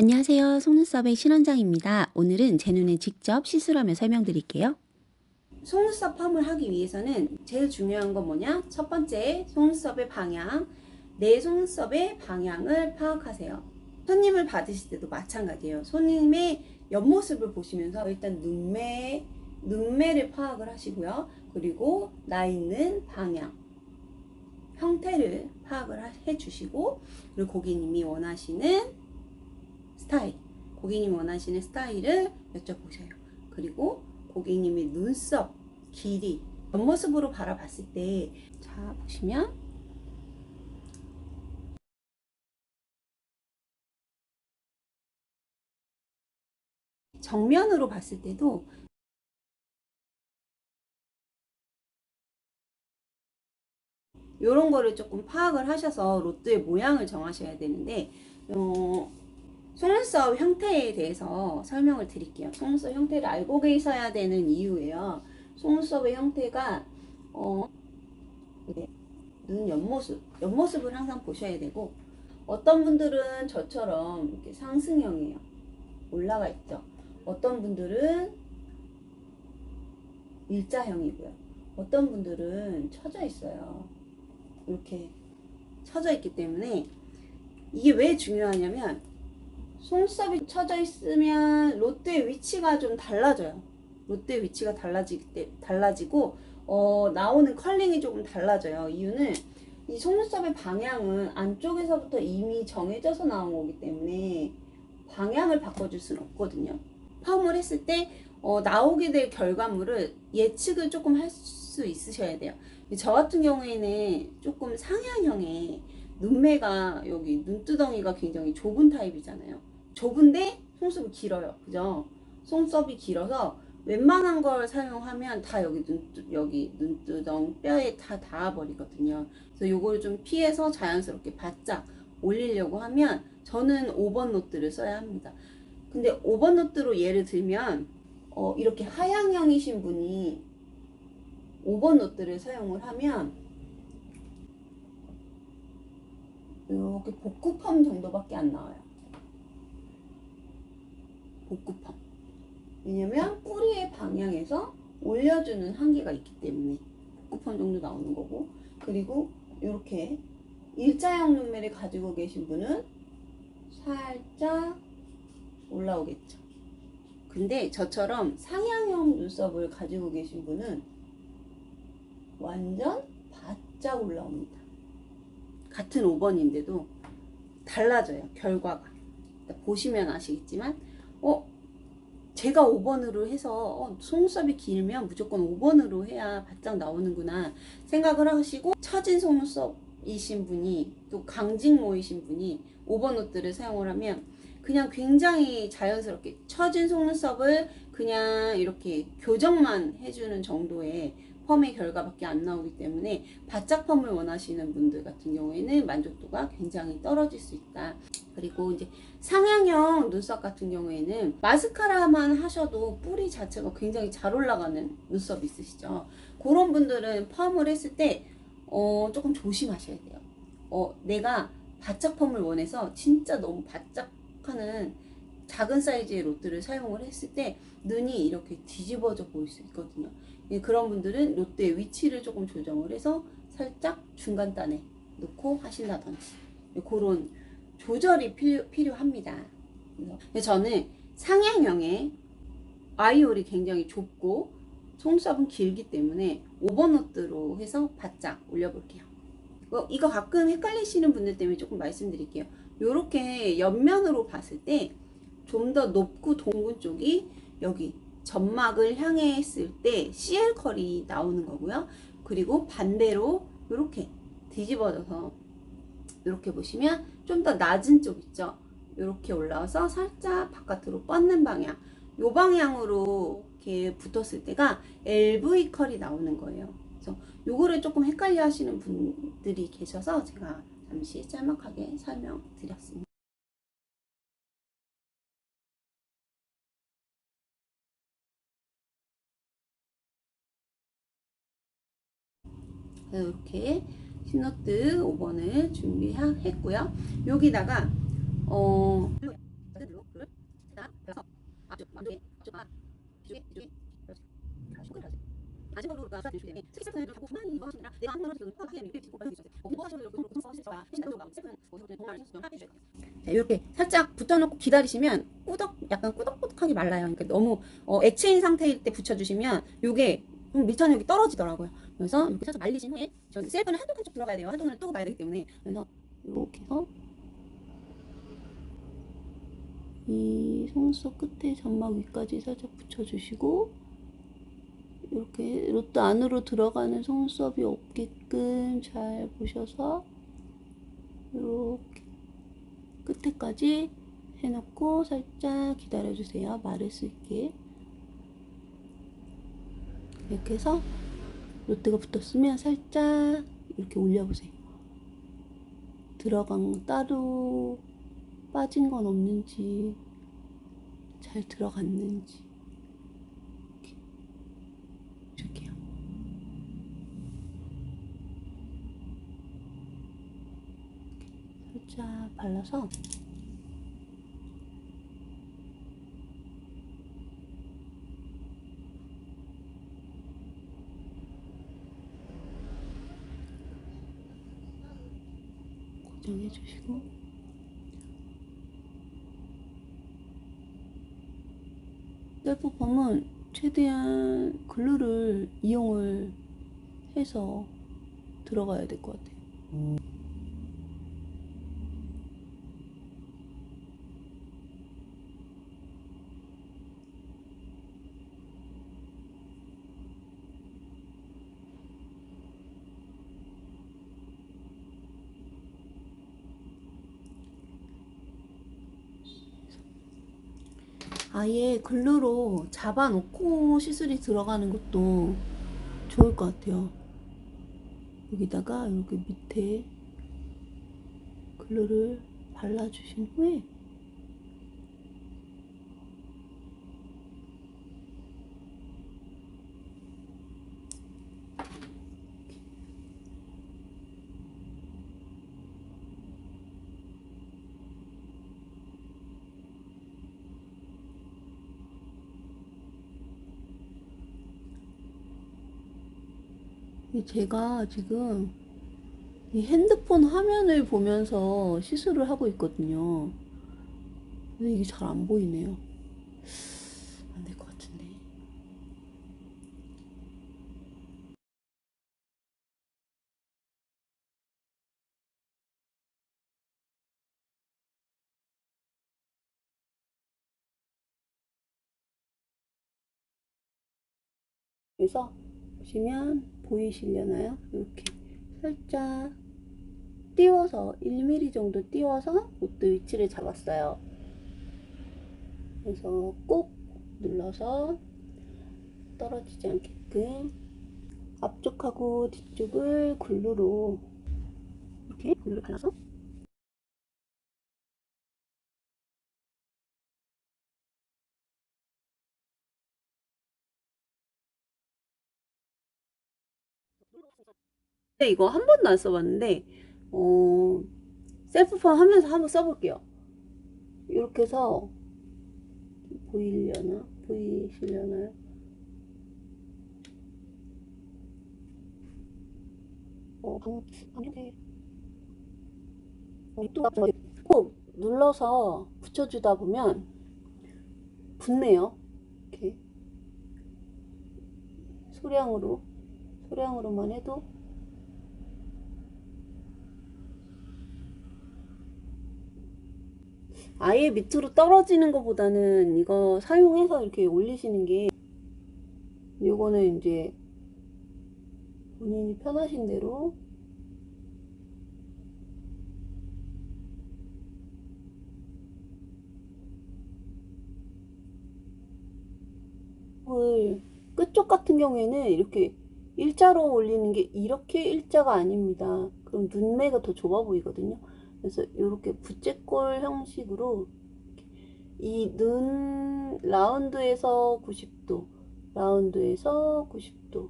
안녕하세요. 속눈썹의 신원장입니다. 오늘은 제 눈에 직접 시술하며 설명드릴게요. 속눈썹 펌을 하기 위해서는 제일 중요한 건 뭐냐? 첫 번째, 속눈썹의 방향. 내 속눈썹의 방향을 파악하세요. 손님을 받으실 때도 마찬가지예요. 손님의 옆모습을 보시면서 일단 눈매를 파악을 하시고요. 그리고 나 있는 방향, 형태를 파악을 해주시고, 그리고 고객님이 원하시는 스타일, 고객님이 원하시는 스타일을 여쭤보세요. 그리고 고객님의 눈썹 길이 옆모습으로 바라봤을 때, 자 보시면 정면으로 봤을 때도 이런 거를 조금 파악을 하셔서 로또의 모양을 정하셔야 되는데, 속눈썹 형태에 대해서 설명을 드릴게요. 속눈썹 형태를 알고 계셔야 되는 이유예요. 속눈썹의 형태가 눈 옆모습을 항상 보셔야 되고, 어떤 분들은 저처럼 이렇게 상승형이에요. 올라가 있죠. 어떤 분들은 일자형이고요. 어떤 분들은 처져 있어요. 이렇게 처져 있기 때문에 이게 왜 중요하냐면, 속눈썹이 처져 있으면 롯데의 위치가 좀 달라져요. 롯데의 위치가 달라지고 나오는 컬링이 조금 달라져요. 이유는 이 속눈썹의 방향은 안쪽에서부터 이미 정해져서 나온 거기 때문에 방향을 바꿔줄 수는 없거든요. 펌을 했을 때 나오게 될 결과물을 예측을 조금 할 수 있으셔야 돼요. 저 같은 경우에는 조금 상향형의 눈매가, 여기 눈두덩이가 굉장히 좁은 타입이잖아요. 좁은데 속눈썹이 길어요. 그죠? 속눈썹이 길어서 웬만한 걸 사용하면 다 여기 눈두덩 뼈에 다 닿아버리거든요. 그래서 요걸 좀 피해서 자연스럽게 바짝 올리려고 하면 저는 5번 노트를 써야 합니다. 근데 5번 노트로 예를 들면 이렇게 하향형이신 분이 5번 노트를 사용을 하면 이렇게 복구펌 정도밖에 안 나와요. 복구펌. 왜냐면 뿌리의 방향에서 올려주는 한계가 있기 때문에 복구펌 정도 나오는 거고, 그리고 이렇게 일자형 눈매를 가지고 계신 분은 살짝 올라오겠죠. 근데 저처럼 상향형 눈썹을 가지고 계신 분은 완전 바짝 올라옵니다. 같은 5번인데도 달라져요. 결과가. 보시면 아시겠지만 제가 5번으로 해서 속눈썹이 길면 무조건 5번으로 해야 바짝 나오는구나 생각을 하시고, 처진 속눈썹이신 분이, 또 강직모이신 분이 5번 노트를 사용을 하면 그냥 굉장히 자연스럽게 처진 속눈썹을 그냥 이렇게 교정만 해주는 정도의 펌의 결과밖에 안 나오기 때문에 바짝 펌을 원하시는 분들 같은 경우에는 만족도가 굉장히 떨어질 수 있다. 그리고 이제 상향형 눈썹 같은 경우에는 마스카라만 하셔도 뿌리 자체가 굉장히 잘 올라가는 눈썹 있으시죠. 그런 분들은 펌을 했을 때 조금 조심하셔야 돼요. 내가 바짝 펌을 원해서 진짜 너무 바짝하는 작은 사이즈의 롯데를 사용을 했을 때 눈이 이렇게 뒤집어져 보일 수 있거든요. 그런 분들은 롯데의 위치를 조금 조정을 해서 살짝 중간단에 놓고 하신다든지, 그런 조절이 필요합니다. 그래서 저는 상향형의 아이홀이 굉장히 좁고 속눈썹은 길기 때문에 5번 노트로 해서 바짝 올려볼게요. 이거 가끔 헷갈리시는 분들 때문에 조금 말씀드릴게요. 이렇게 옆면으로 봤을 때 좀 더 높고 동근 쪽이 여기 점막을 향해 했을 때 CL 컬이 나오는 거고요. 그리고 반대로 이렇게 뒤집어져서 이렇게 보시면 좀 더 낮은 쪽 있죠. 이렇게 올라와서 살짝 바깥으로 뻗는 방향, 이 방향으로 이렇게 붙었을 때가 LV 컬이 나오는 거예요. 그래서 요거를 조금 헷갈려 하시는 분들이 계셔서 제가 잠시 짤막하게 설명드렸습니다. 이렇게 신노트 5번을 준비했고요. 여기다가 이렇게 살짝 붙여놓고 기다리시면 약간 꾸덕꾸덕하게 말라요. 그러니까 너무 액체인 상태일 때 붙여주시면 요게 밀착력이 떨어지더라고요. 그래서 이렇게 살짝 말리신 후에 저는 셀프는 한쪽 들어가야 돼요. 한쪽 눈을 뜨고 봐야 되기 때문에. 그래서 이렇게 해서 이 속눈썹 끝에 점막 위까지 살짝 붙여주시고, 이렇게 로또 안으로 들어가는 속눈썹이 없게끔 잘 보셔서 이렇게 끝에까지 해놓고 살짝 기다려주세요. 마를 수 있게. 이렇게 해서 롯데가 붙었으면 살짝 이렇게 올려보세요. 들어간 따로 빠진 건 없는지, 잘 들어갔는지. 이렇게 줄게요. 이렇게 살짝 발라서 고정해 주시고, 셀프펌은 최대한 글루를 이용을 해서 들어가야 될 것 같아요. 아예 글루로 잡아놓고 시술이 들어가는 것도 좋을 것 같아요. 여기다가 이렇게 밑에 글루를 발라주신 후에 제가 지금 이 핸드폰 화면을 보면서 시술을 하고 있거든요. 근데 이게 잘 안 보이네요. 안 될 것 같은데. 그래서 보시면 보이시려나요? 이렇게 살짝 띄워서 1mm 정도 띄워서 롯데 위치를 잡았어요. 그래서 꼭 눌러서 떨어지지 않게끔 앞쪽하고 뒤쪽을 글루로 이렇게 글루를 발라서 근데 이거 한 번도 안 써봤는데 셀프펌 하면서 한번 써볼게요. 이렇게 해서 보이시려나요? 방역에 꼭 눌러서 붙여주다 보면 붙네요. 이렇게 소량으로만 해도 아예 밑으로 떨어지는 것보다는 이거 사용해서 이렇게 올리시는 게, 요거는 이제 본인이 편하신 대로 끝쪽 같은 경우에는 이렇게 일자로 올리는 게 이렇게 일자가 아닙니다. 그럼 눈매가 더 좁아 보이거든요. 그래서 이렇게 부채꼴 형식으로 이 눈 라운드에서 90도, 라운드에서 90도,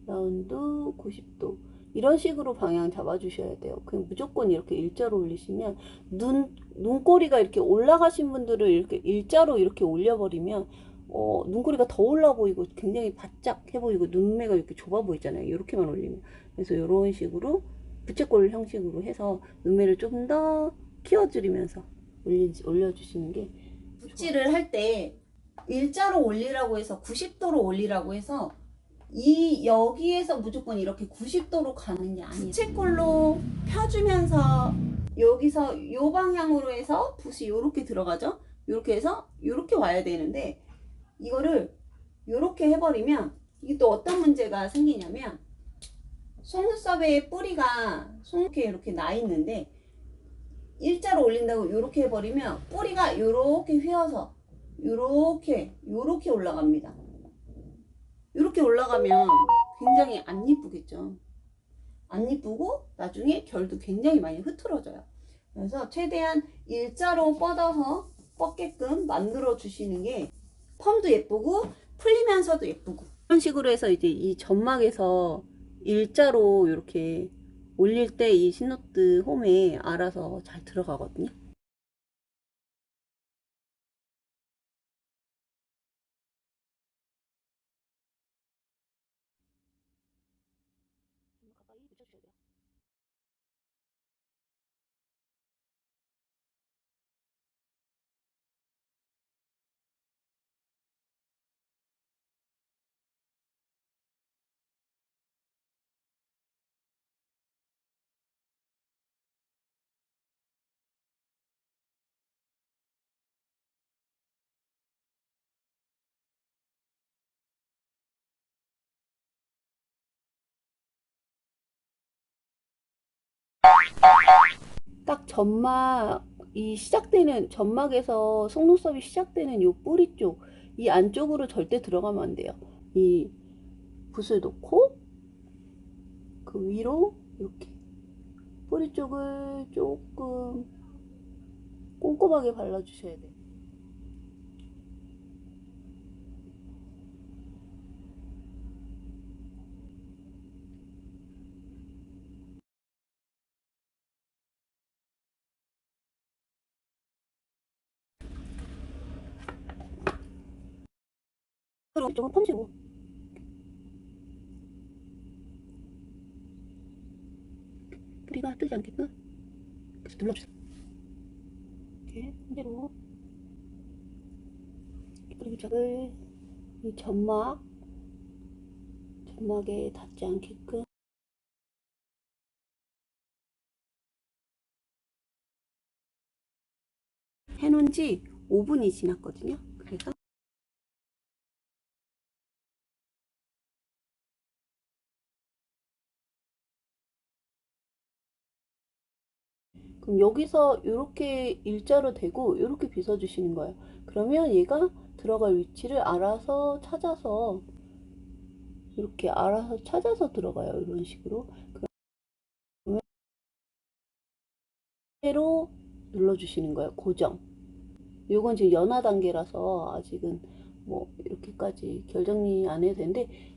라운드 90도 이런 식으로 방향 잡아 주셔야 돼요. 그냥 무조건 이렇게 일자로 올리시면 눈꼬리가 이렇게 올라가신 분들을 이렇게 일자로 이렇게 올려버리면 눈꼬리가 더 올라 보이고 굉장히 바짝해 보이고 눈매가 이렇게 좁아 보이잖아요. 이렇게만 올리면. 그래서 이런 식으로 부채꼴 형식으로 해서 눈매를 좀 더 키워드리면서 올려주시는 게, 붓질을 할 때 일자로 올리라고 해서 90도로 올리라고 해서 여기에서 무조건 이렇게 90도로 가는 게 아니에요. 부채꼴로 펴주면서 여기서 요 방향으로 해서 붓이 요렇게 들어가죠. 요렇게 해서 요렇게 와야 되는데, 이거를 요렇게 해버리면 이게 또 어떤 문제가 생기냐면, 속눈썹의 뿌리가 이렇게 나 있는데 일자로 올린다고 요렇게 해버리면 뿌리가 요렇게 휘어서 요렇게 올라갑니다. 요렇게 올라가면 굉장히 안 이쁘겠죠. 안 이쁘고 나중에 결도 굉장히 많이 흐트러져요. 그래서 최대한 일자로 뻗게끔 만들어 주시는 게 펌도 예쁘고 풀리면서도 예쁘고, 이런 식으로 해서 이제 이 점막에서 일자로 이렇게 올릴 때 이 신노트 홈에 알아서 잘 들어가거든요. 가까이 붙여주셔야 돼요. 딱 점막이 시작되는, 점막에서 속눈썹이 시작되는 요 뿌리 쪽, 이 안쪽으로 절대 들어가면 안 돼요. 이 붓을 놓고 그 위로 이렇게 뿌리 쪽을 조금 꼼꼼하게 발라주셔야 돼요. 그리고 이쪽은 펌지고, 뿌리가 뜨지 않게끔 계속 눌러주세요. 이렇게 한대로 뿌리 부착을 이 점막에 닿지 않게끔 해놓은 지 5분이 지났거든요. 그래서 그럼 여기서 이렇게 일자로 대고 이렇게 빗어주시는 거예요. 그러면 얘가 들어갈 위치를 알아서 찾아서, 이렇게 알아서 찾아서 들어가요. 이런 식으로. 그러면 그대로 눌러주시는 거예요. 고정. 요건 지금 연화 단계라서 아직은 뭐 이렇게까지 결정리 안 해도 되는데,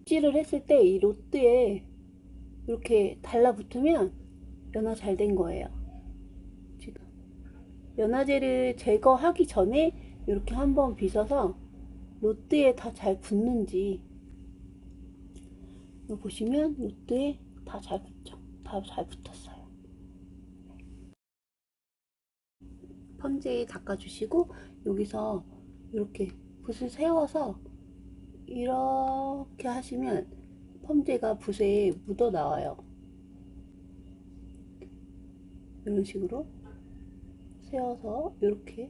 찌를 했을 때 이 롯데에 이렇게 달라붙으면 연화 잘 된 거예요. 지금 연화제를 제거하기 전에 이렇게 한번 빗어서 롯데에 다 잘 붙는지, 이거 보시면 롯데에 다 잘 붙죠. 다 잘 붙었어요. 펌제에 닦아주시고 여기서 이렇게 붓을 세워서 이렇게 하시면 펌제가 붓에 묻어 나와요. 이런 식으로 세워서 이렇게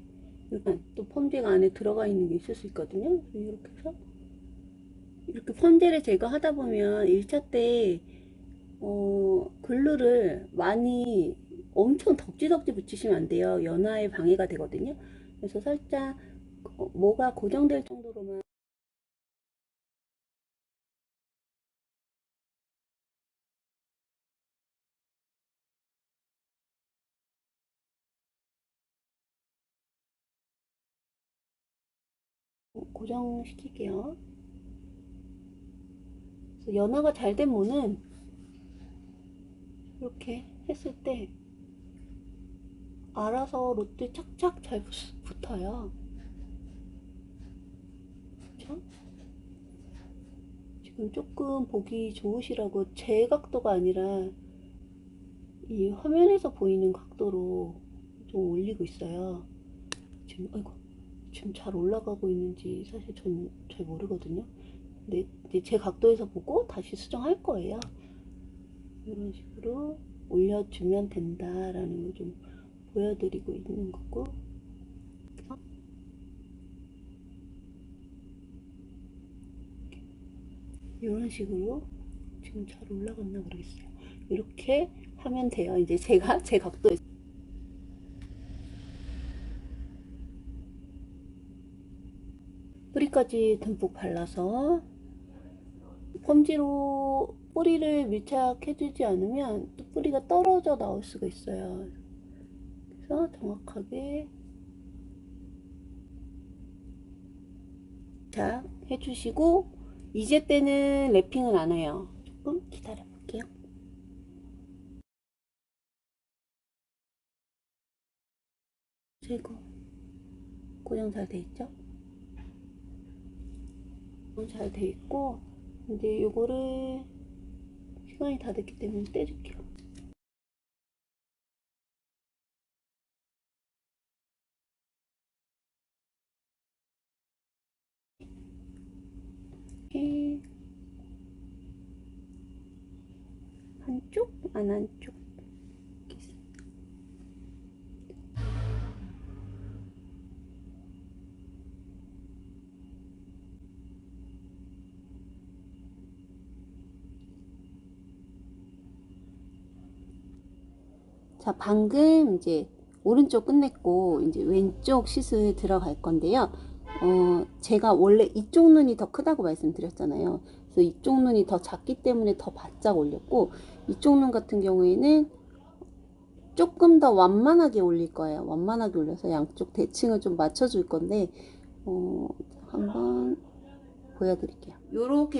또 펌제가 안에 들어가 있는 게 있을 수 있거든요. 이렇게 해서 이렇게 펌제를 제거하다 보면 1차 때 글루를 많이 엄청 덕지덕지 붙이시면 안 돼요. 연화에 방해가 되거든요. 그래서 살짝 뭐가 고정될 정도로만 고정시킬게요. 그래서 연화가 잘 된 모는 이렇게 했을 때 알아서 롯데 착착 잘 붙어요. 그죠? 지금 조금 보기 좋으시라고 제 각도가 아니라 이 화면에서 보이는 각도로 좀 올리고 있어요. 지금 아이고 지금 잘 올라가고 있는지 사실 전 잘 모르거든요. 근데 이제 제 각도에서 보고 다시 수정할 거예요. 이런 식으로 올려주면 된다라는 걸 좀 보여드리고 있는 거고. 이런 식으로 지금 잘 올라갔나 모르겠어요. 이렇게 하면 돼요. 이제 제가 제 각도에 뿌리까지 듬뿍 발라서 펌지로 뿌리를 밀착해주지 않으면 또 뿌리가 떨어져 나올 수가 있어요. 그래서 정확하게 자 해주시고, 이제 때는 랩핑은 안 해요. 조금 기다려 볼게요. 제거 고정 잘 돼 있죠? 잘 돼 있고, 이제 요거를 시간이 다 됐기 때문에 떼줄게요. 이렇게 한쪽 안 한쪽 이렇게 있습니다. 자, 방금 이제 오른쪽 끝냈고 이제 왼쪽 시술 들어갈 건데요. 제가 원래 이쪽 눈이 더 크다고 말씀드렸잖아요. 그래서 이쪽 눈이 더 작기 때문에 더 바짝 올렸고, 이쪽 눈 같은 경우에는 조금 더 완만하게 올릴 거예요. 완만하게 올려서 양쪽 대칭을 좀 맞춰줄 건데, 한번 보여드릴게요. 요렇게